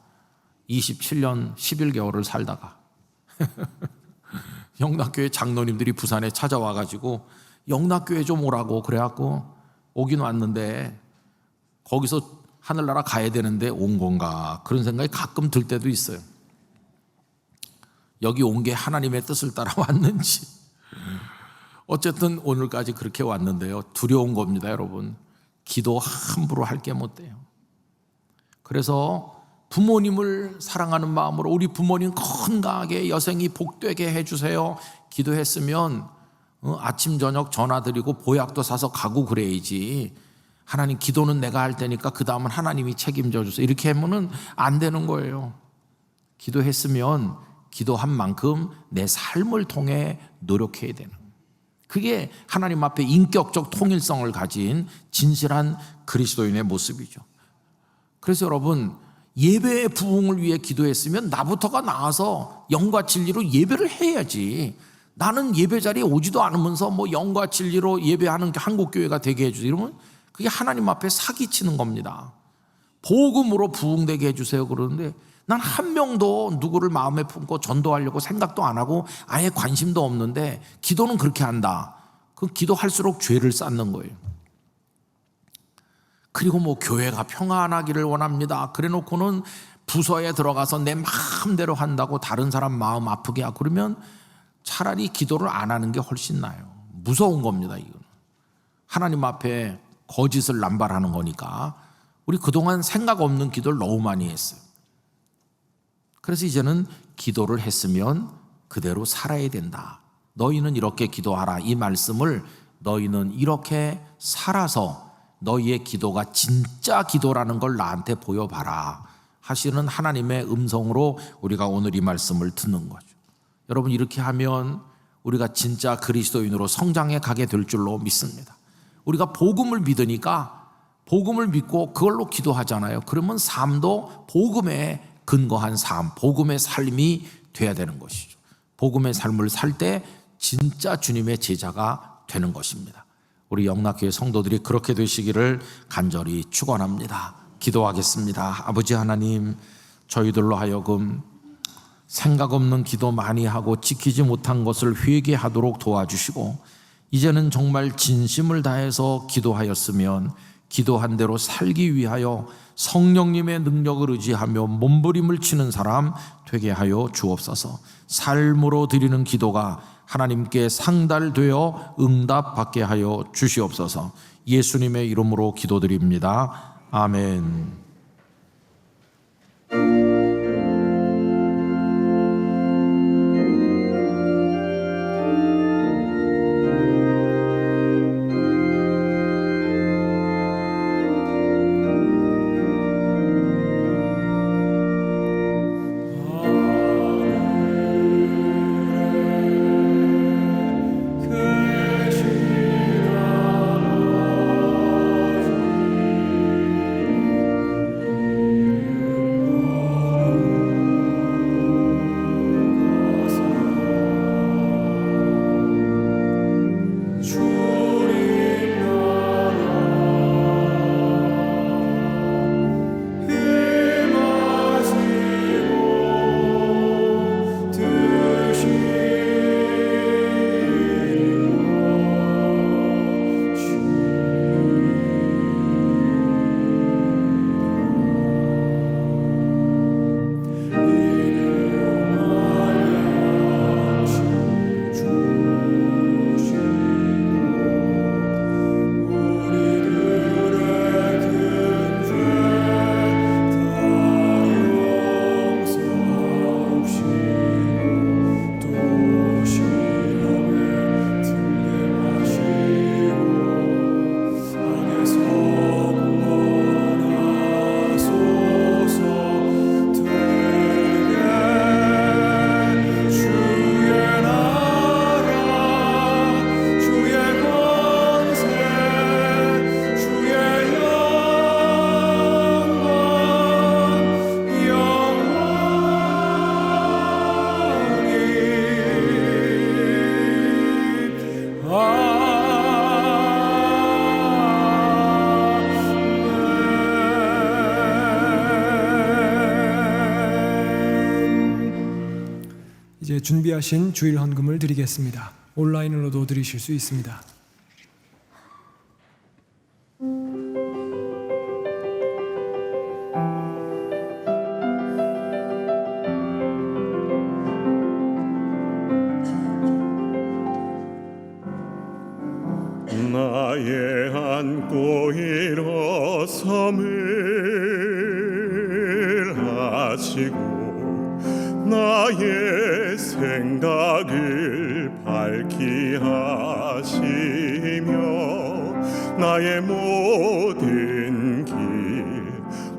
27년 11개월을 살다가 영락교회 장로님들이 부산에 찾아와가지고 영락교회 좀 오라고 그래갖고 오긴 왔는데 거기서 하늘나라 가야 되는데 온 건가, 그런 생각이 가끔 들 때도 있어요. 여기 온 게 하나님의 뜻을 따라 왔는지. 어쨌든 오늘까지 그렇게 왔는데요. 두려운 겁니다, 여러분. 기도 함부로 할 게 못 돼요. 그래서 부모님을 사랑하는 마음으로 우리 부모님 건강하게 여생이 복되게 해주세요 기도했으면 아침 저녁 전화드리고 보약도 사서 가고 그래야지. 하나님 기도는 내가 할 테니까 그 다음은 하나님이 책임져 주세요 이렇게 하면은 안 되는 거예요. 기도했으면 기도한 만큼 내 삶을 통해 노력해야 되는 거예요. 그게 하나님 앞에 인격적 통일성을 가진 진실한 그리스도인의 모습이죠. 그래서 여러분, 예배의 부흥을 위해 기도했으면 나부터가 나와서 영과 진리로 예배를 해야지. 나는 예배 자리에 오지도 않으면서 뭐 영과 진리로 예배하는 한국교회가 되게 해주세요 이러면 그게 하나님 앞에 사기치는 겁니다. 복음으로 부흥되게 해주세요 그러는데 난 한 명도 누구를 마음에 품고 전도하려고 생각도 안 하고 아예 관심도 없는데 기도는 그렇게 한다. 그 기도할수록 죄를 쌓는 거예요. 그리고 뭐 교회가 평안하기를 원합니다. 그래 놓고는 부서에 들어가서 내 마음대로 한다고 다른 사람 마음 아프게 하고 그러면 차라리 기도를 안 하는 게 훨씬 나아요. 무서운 겁니다. 이거는 하나님 앞에 거짓을 남발하는 거니까. 우리 그동안 생각 없는 기도를 너무 많이 했어요. 그래서 이제는 기도를 했으면 그대로 살아야 된다. 너희는 이렇게 기도하라. 이 말씀을 너희는 이렇게 살아서 너희의 기도가 진짜 기도라는 걸 나한테 보여봐라 하시는 하나님의 음성으로 우리가 오늘 이 말씀을 듣는 거죠. 여러분, 이렇게 하면 우리가 진짜 그리스도인으로 성장해 가게 될 줄로 믿습니다. 우리가 복음을 믿으니까 복음을 믿고 그걸로 기도하잖아요. 그러면 삶도 복음에 근거한 삶, 복음의 삶이 돼야 되는 것이죠. 복음의 삶을 살 때 진짜 주님의 제자가 되는 것입니다. 우리 영락교회 성도들이 그렇게 되시기를 간절히 축원합니다. 기도하겠습니다. 아버지 하나님, 저희들로 하여금 생각 없는 기도 많이 하고 지키지 못한 것을 회개하도록 도와주시고 이제는 정말 진심을 다해서 기도하였으면 기도한 대로 살기 위하여 성령님의 능력을 의지하며 몸부림을 치는 사람 되게 하여 주옵소서. 삶으로 드리는 기도가 하나님께 상달되어 응답받게 하여 주시옵소서. 예수님의 이름으로 기도드립니다. 아멘. 이제 준비하신 주일 헌금을 드리겠습니다. 온라인으로도 드리실 수 있습니다. 나의 안고 일어섬을 하시고 나의 생각을 밝히 하시며 나의 모든 길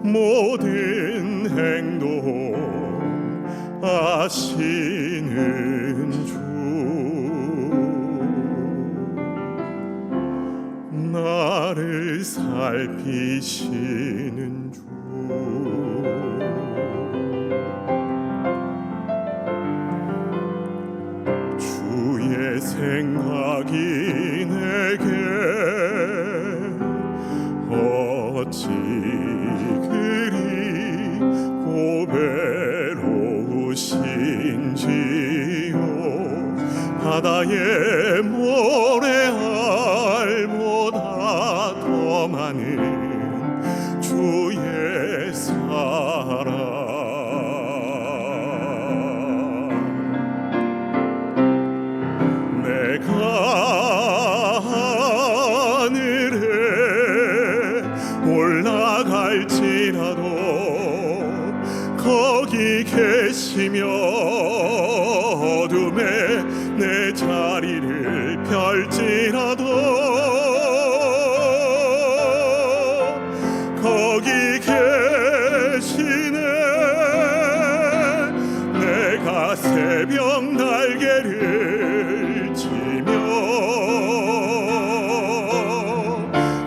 모든 행동 아시는 주 나를 살피시는 주 주의 생각이 내게 어찌 그리 고배로우신지요 바다의 모래알보다 더 많은 주의 사랑 내가 하늘에 올라갈지라도 거기 계시며 어둠에 내 자리를 펼지라도 거기 계시네 내가 새벽 날개를 치며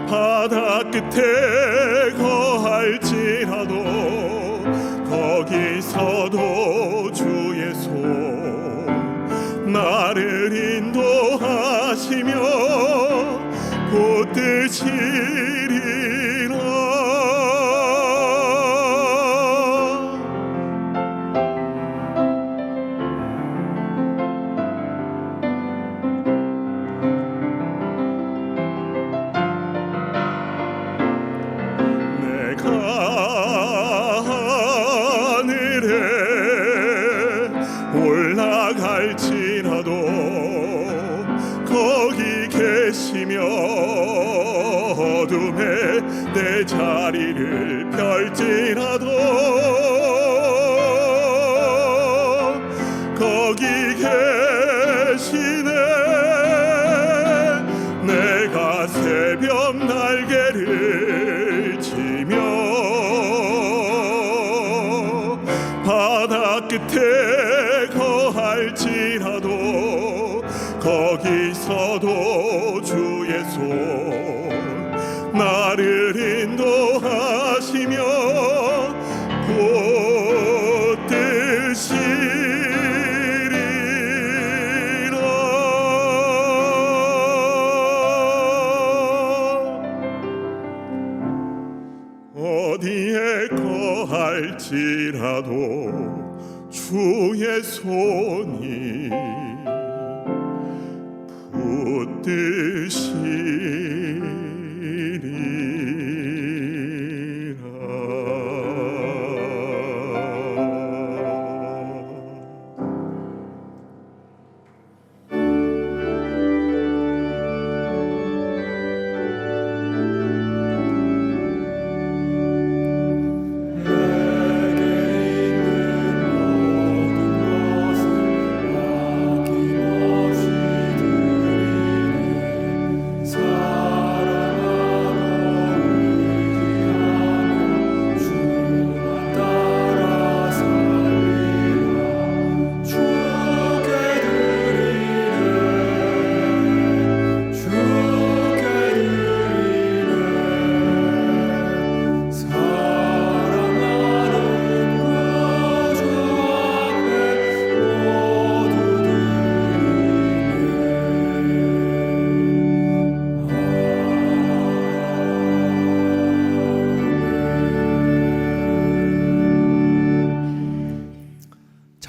바다 끝에 거할지라도 거기서도 주의 손 나를 인도하시며 붙드시리라 내가 하늘에 올라갈지라도 거기 계시며 어둠에 내 자리를 펼지라도 거기 계시네 내가 새벽 날개를 치며 바다 끝에 거할지라도 거기서도 주의 손 나를 인도하시며 붙드시리라 어디에 거할지라도 주의 손이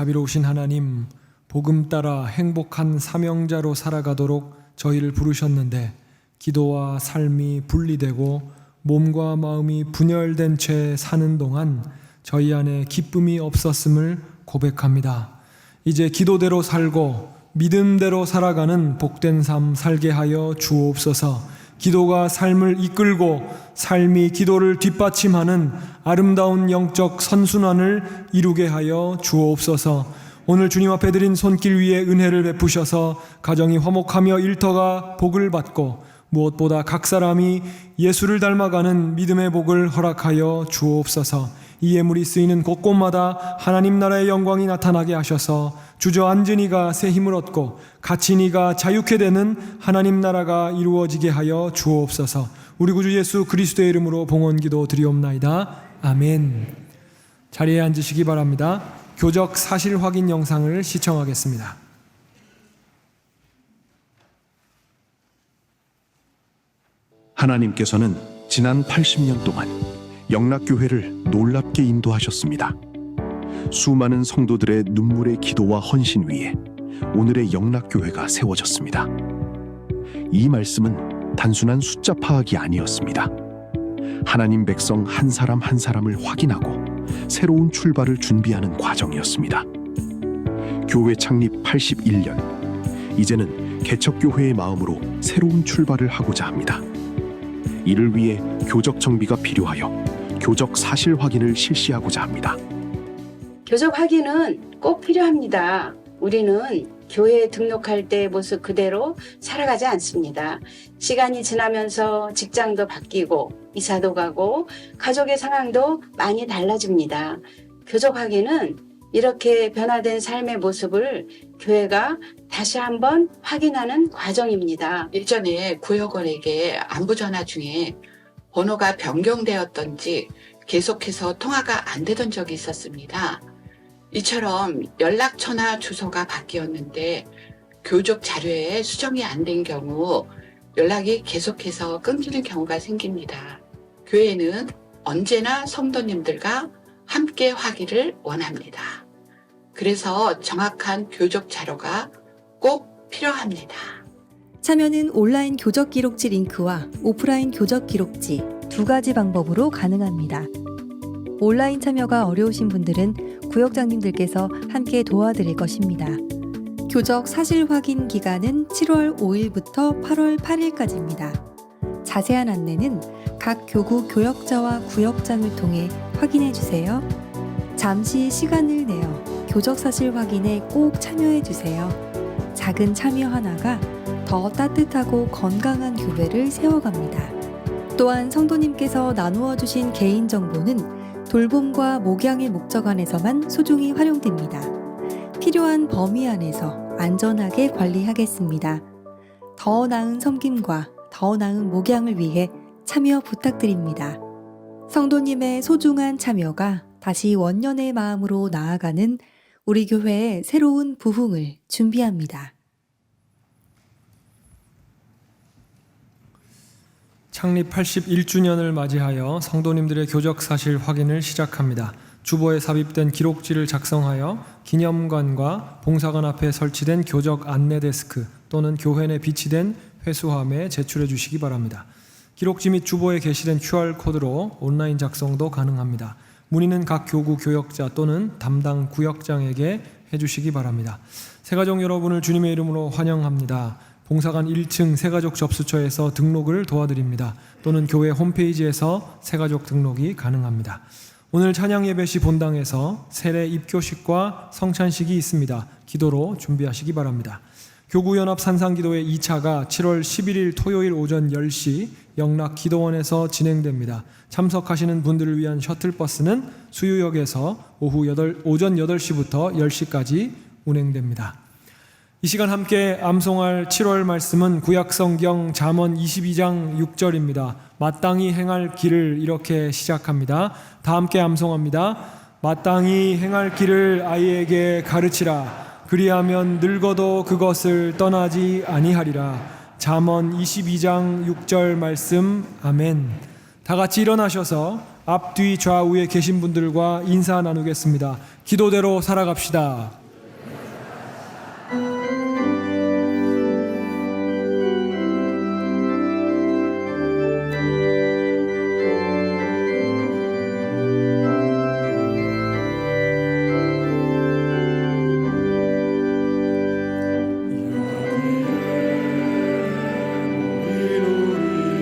자비로우신 하나님, 복음 따라 행복한 사명자로 살아가도록 저희를 부르셨는데 기도와 삶이 분리되고 몸과 마음이 분열된 채 사는 동안 저희 안에 기쁨이 없었음을 고백합니다. 이제 기도대로 살고 믿음대로 살아가는 복된 삶 살게 하여 주옵소서. 기도가 삶을 이끌고 삶이 기도를 뒷받침하는 아름다운 영적 선순환을 이루게 하여 주옵소서. 오늘 주님 앞에 드린 손길 위에 은혜를 베푸셔서 가정이 화목하며 일터가 복을 받고 무엇보다 각 사람이 예수를 닮아가는 믿음의 복을 허락하여 주옵소서. 이 예물이 쓰이는 곳곳마다 하나님 나라의 영광이 나타나게 하셔서 주저앉은 이가 새 힘을 얻고 갇힌 이가 자유케 되는 하나님 나라가 이루어지게 하여 주옵소서. 우리 구주 예수 그리스도의 이름으로 봉헌기도 드리옵나이다. 아멘. 자리에 앉으시기 바랍니다. 교적 사실 확인 영상을 시청하겠습니다. 하나님께서는 지난 80년 동안 영락교회를 놀랍게 인도하셨습니다. 수많은 성도들의 눈물의 기도와 헌신 위에 오늘의 영락교회가 세워졌습니다. 이 말씀은 단순한 숫자 파악이 아니었습니다. 하나님 백성 한 사람 한 사람을 확인하고 새로운 출발을 준비하는 과정이었습니다. 교회 창립 81년, 이제는 개척교회의 마음으로 새로운 출발을 하고자 합니다. 이를 위해 교적 정비가 필요하여 교적 사실 확인을 실시하고자 합니다. 교적 확인은 꼭 필요합니다. 우리는 교회에 등록할 때의 모습 그대로 살아가지 않습니다. 시간이 지나면서 직장도 바뀌고 이사도 가고 가족의 상황도 많이 달라집니다. 교적 확인은 이렇게 변화된 삶의 모습을 교회가 다시 한번 확인하는 과정입니다. 예전에 구역원에게 안부전화 중에 번호가 변경되었던지 계속해서 통화가 안 되던 적이 있었습니다. 이처럼 연락처나 주소가 바뀌었는데 교적 자료에 수정이 안 된 경우 연락이 계속해서 끊기는 경우가 생깁니다. 교회는 언제나 성도님들과 함께 하기를 원합니다. 그래서 정확한 교적 자료가 꼭 필요합니다. 참여는 온라인 교적 기록지 링크와 오프라인 교적 기록지 두 가지 방법으로 가능합니다. 온라인 참여가 어려우신 분들은 구역장님들께서 함께 도와드릴 것입니다. 교적 사실 확인 기간은 7월 5일부터 8월 8일까지입니다. 자세한 안내는 각 교구 교역자와 구역장을 통해 확인해 주세요. 잠시 시간을 내어 교적 사실 확인에 꼭 참여해 주세요. 작은 참여 하나가 더 따뜻하고 건강한 교회를 세워갑니다. 또한 성도님께서 나누어 주신 개인정보는 돌봄과 목양의 목적 안에서만 소중히 활용됩니다. 필요한 범위 안에서 안전하게 관리하겠습니다. 더 나은 섬김과 더 나은 목양을 위해 참여 부탁드립니다. 성도님의 소중한 참여가 다시 원년의 마음으로 나아가는 우리 교회의 새로운 부흥을 준비합니다. 창립 81주년을 맞이하여 성도님들의 교적 사실 확인을 시작합니다. 주보에 삽입된 기록지를 작성하여 기념관과 봉사관 앞에 설치된 교적 안내 데스크 또는 교회 내 비치된 회수함에 제출해 주시기 바랍니다. 기록지 및 주보에 게시된 QR코드로 온라인 작성도 가능합니다. 문의는 각 교구 교역자 또는 담당 구역장에게 해주시기 바랍니다. 새가족 여러분을 주님의 이름으로 환영합니다. 봉사관 1층 새가족 접수처에서 등록을 도와드립니다. 또는 교회 홈페이지에서 새가족 등록이 가능합니다. 오늘 찬양 예배 시 본당에서 세례 입교식과 성찬식이 있습니다. 기도로 준비하시기 바랍니다. 교구연합 산상기도회 2차가 7월 11일 토요일 오전 10시 영락기도원에서 진행됩니다. 참석하시는 분들을 위한 셔틀버스는 수유역에서 오전 8시부터 10시까지 운행됩니다. 이 시간 함께 암송할 7월 말씀은 구약성경 잠언 22장 6절입니다. 마땅히 행할 길을 이렇게 시작합니다. 다 함께 암송합니다. 마땅히 행할 길을 아이에게 가르치라. 그리하면 늙어도 그것을 떠나지 아니하리라. 잠언 22장 6절 말씀. 아멘. 다 같이 일어나셔서 앞뒤 좌우에 계신 분들과 인사 나누겠습니다. 기도대로 살아갑시다. 여기에 모인 우리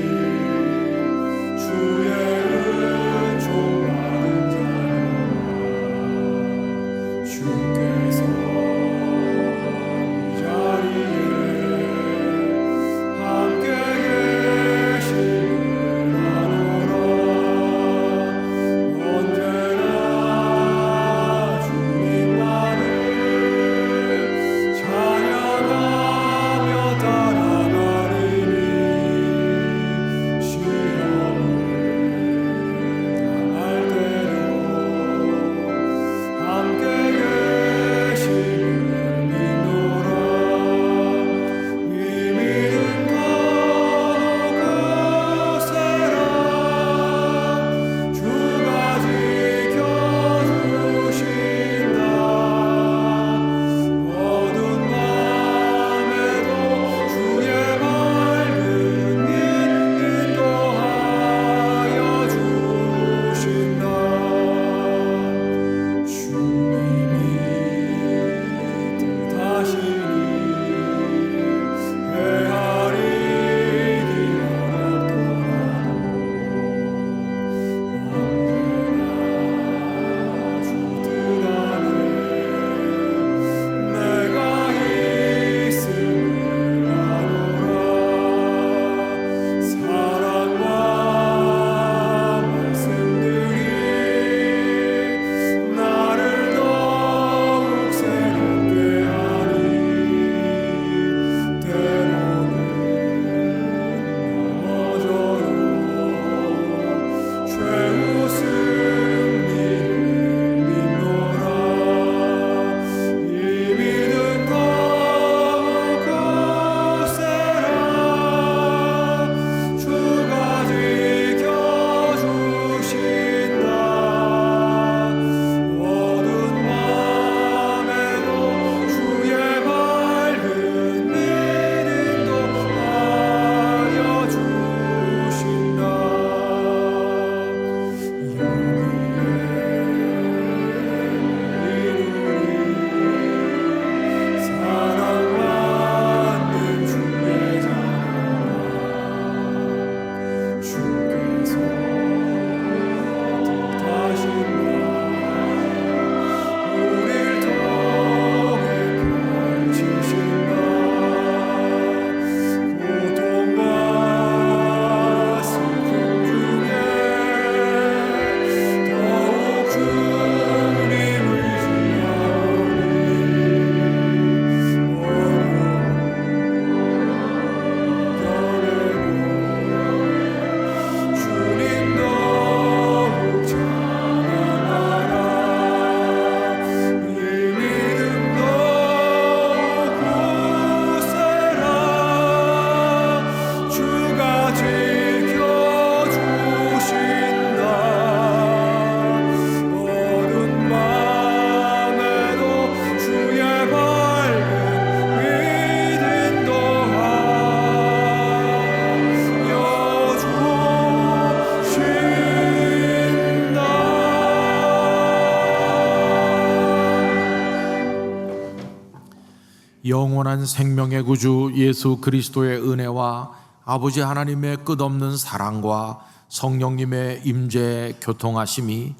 영원한 생명의 구주 예수 그리스도의 은혜와 아버지 하나님의 끝없는 사랑과 성령님의 임재 교통하심이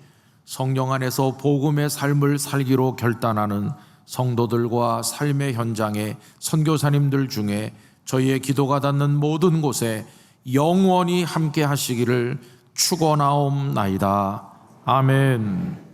성령 안에서 복음의 삶을 살기로 결단하는 성도들과 삶의 현장에 선교사님들 중에 저희의 기도가 닿는 모든 곳에 영원히 함께 하시기를 축원하옵나이다. 아멘.